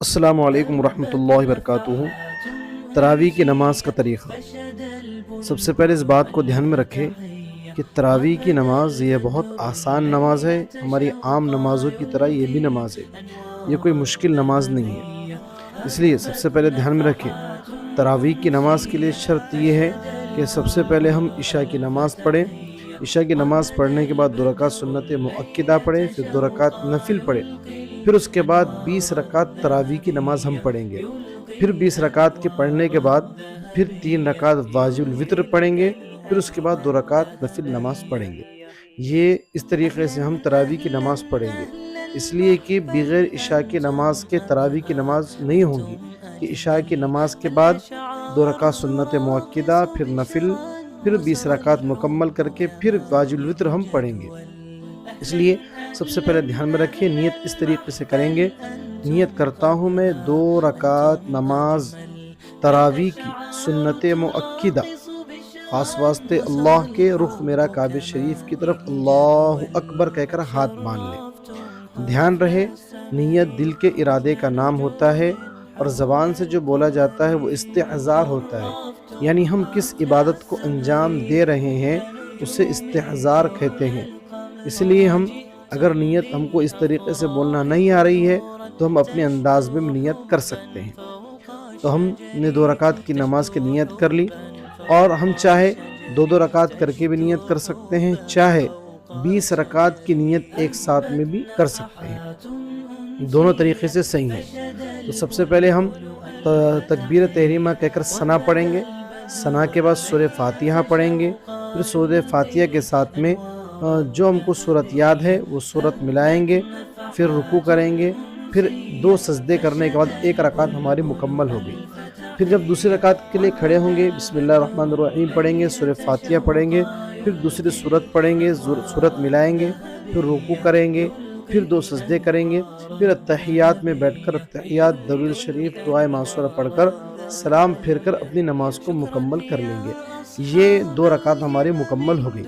السلام علیکم ورحمۃ اللہ وبرکاتہ۔ تراویح کی نماز کا طریقہ۔ سب سے پہلے اس بات کو دھیان میں رکھیں کہ تراویح کی نماز یہ بہت آسان نماز ہے، ہماری عام نمازوں کی طرح یہ بھی نماز ہے، یہ کوئی مشکل نماز نہیں ہے۔ اس لیے سب سے پہلے دھیان میں رکھیں، تراویح کی نماز کے لیے شرط یہ ہے کہ سب سے پہلے ہم عشاء کی نماز پڑھیں۔ عشاء کی نماز پڑھنے کے بعد 2 رکعت سنت مؤکدہ پڑھیں، پھر 2 رکعت نفل پڑھیں، پھر اس کے بعد 20 رکعت تراویح کی نماز ہم پڑھیں گے۔ پھر 20 رکعت کے پڑھنے کے بعد پھر 3 رکعت واجب الوتر پڑھیں گے، پھر اس کے بعد 2 رکعت نفل نماز پڑھیں گے۔ یہ اس طریقے سے ہم تراویح کی نماز پڑھیں گے، اس لیے کہ بغیر عشاء کی نماز کے تراویح کی نماز نہیں ہوگی، کہ عشاء کی نماز کے بعد 2 رکعت سنت مؤکدہ، پھر نفل، پھر 20 رکعت مکمل کر کے پھر واجب الوتر ہم پڑھیں گے۔ اس لیے سب سے پہلے دھیان میں رکھیں، نیت اس طریقے سے کریں گے، نیت کرتا ہوں میں 2 رکعت نماز تراویح کی سنت مؤکدہ، خاص واسطے اللہ کے رخ میرا کعبہ شریف کی طرف اللہ اکبر کہہ کر ہاتھ باندھ لیں۔ دھیان رہے، نیت دل کے ارادے کا نام ہوتا ہے اور زبان سے جو بولا جاتا ہے وہ استحضار ہوتا ہے، یعنی ہم کس عبادت کو انجام دے رہے ہیں اسے استحضار کہتے ہیں۔ اس لیے اگر نیت ہم کو اس طریقے سے بولنا نہیں آ رہی ہے تو ہم اپنے انداز میں نیت کر سکتے ہیں۔ تو ہم نے 2 رکعت کی نماز کی نیت کر لی، اور ہم چاہے 2 رکعت کر کے بھی نیت کر سکتے ہیں، چاہے 20 رکعت کی نیت ایک ساتھ میں بھی کر سکتے ہیں، دونوں طریقے سے صحیح ہے۔ تو سب سے پہلے ہم تکبیر تحریمہ کہہ کر ثنا پڑھیں گے، ثنا کے بعد سورہ فاتحہ پڑھیں گے، پھر سورہ فاتحہ کے ساتھ میں جو ہم کو صورت یاد ہے وہ صورت ملائیں گے، پھر رکوع کریں گے، پھر 2 سجدے کرنے کے بعد 1 رکعت ہماری مکمل ہوگی۔ پھر جب دوسری رکعت کے لیے کھڑے ہوں گے، بسم اللہ الرحمن الرحیم پڑھیں گے، سورہ فاتحہ پڑھیں گے، پھر دوسری صورت پڑھیں گے، صورت ملائیں گے، پھر رکوع کریں گے، پھر 2 سجدے کریں گے، پھر اتحیات میں بیٹھ کر اتحیات، درود شریف، دعائے معصورہ پڑھ کر سلام پھیر کر اپنی نماز کو مکمل کر لیں گے۔ یہ 2 رکعت ہماری مکمل ہو گئی۔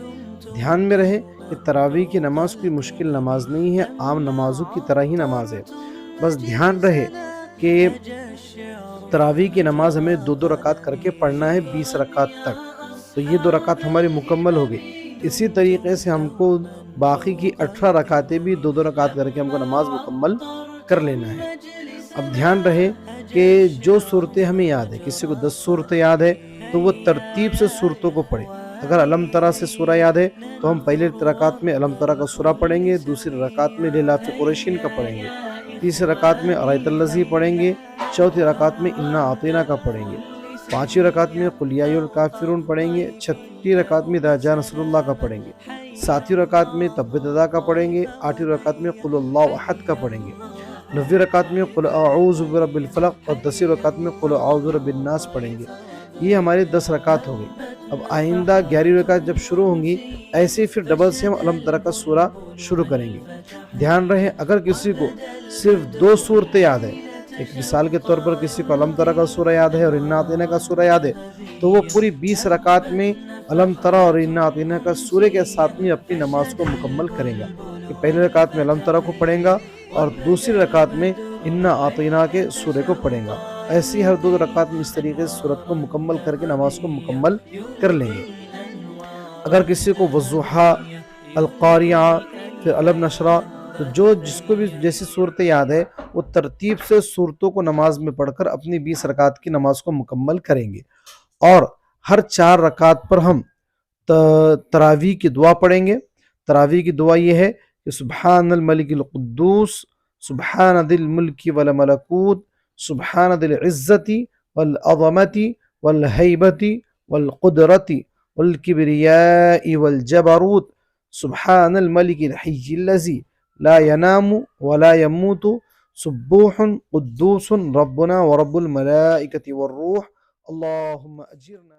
دھیان میں رہے کہ تراویح کی نماز کوئی مشکل نماز نہیں ہے، عام نمازوں کی طرح ہی نماز ہے۔ بس دھیان رہے کہ تراویح کی نماز ہمیں 2 رکعت کر کے پڑھنا ہے 20 رکعت تک، تو یہ 2 رکعت ہماری مکمل ہو گئی۔ اسی طریقے سے ہم کو باقی کی 18 رکعتیں بھی 2 رکعت کر کے ہم کو نماز مکمل کر لینا ہے۔ اب دھیان رہے کہ جو صورتیں ہمیں یاد ہے، کسی کو 10 صورتیں یاد ہے تو وہ ترتیب سے صورتوں کو پڑھے۔ اگر علم ترا سے سورہ یاد ہے تو ہم پہلے رکعت میں علم ترا کا سورہ پڑھیں گے، دوسری رکعت میں لیلاف قریشین کا پڑھیں گے، تیسری رکعت میں ارایت الذی پڑھیں گے، چوتھی رکعت میں انا اعطینا کا پڑھیں گے، 5ویں رکعت میں قل یا ایھا الکافرون پڑھیں گے، 6ٹھی رکعت میں اذا جاء نصر اللہ کا پڑھیں گے، 7ویں رکعت میں تبت یدا کا پڑھیں گے، 8ویں رکعت میں قل اللہ احد کا پڑھیں گے، 9ویں رکعت میں قل اعوذ برب الفلق اور 10ویں رکعت میں قل اعوذ برب الناس پڑھیں گے۔ یہ ہماری 10 رکعت ہو گئی۔ اب آئندہ 11ویں رکعت جب شروع ہوں گی، ایسے پھر ڈبل سے ہم علم ترا کا سورہ شروع کریں گے۔ دھیان رہے، اگر کسی کو صرف 2 صورتیں یاد ہے، ایک مثال کے طور پر کسی کو علم ترا کا سورہ یاد ہے اور انا اعطینا کا سورہ یاد ہے، تو وہ پوری 20 رکعت میں علم ترا اور انا اعطینا کا سورہ کے ساتھ میں اپنی نماز کو مکمل کرے گا، کہ پہلی رکعت میں علم ترا کو پڑھیں گا اور دوسری رکعت میں انا اعطینا کے سورہ کو پڑھیں گا۔ ایسی ہر 2 رکعت میں اس طریقے سے سورت کو مکمل کر کے نماز کو مکمل کر لیں گے۔ اگر کسی کو والضحیٰ، القاریعہ، پھر علم نشرہ، تو جس کو بھی جیسی صورتیں یاد ہے وہ ترتیب سے صورتوں کو نماز میں پڑھ کر اپنی 20 رکعت کی نماز کو مکمل کریں گے۔ اور ہر 4 رکعت پر ہم تراویح کی دعا پڑھیں گے۔ تراویح کی دعا یہ ہے کہ سبحان الملک القدوس، سبحان ذی الملک والملکوت، سبحان ذی العزت والعظمت والہیبت والقدرت والکبریاء والجبروت، سبحان الملک الحی الذی لا ینام ولا یموت، سبوح قدوس ربنا ورب الملائکۃ والروح، اللہم اجرنا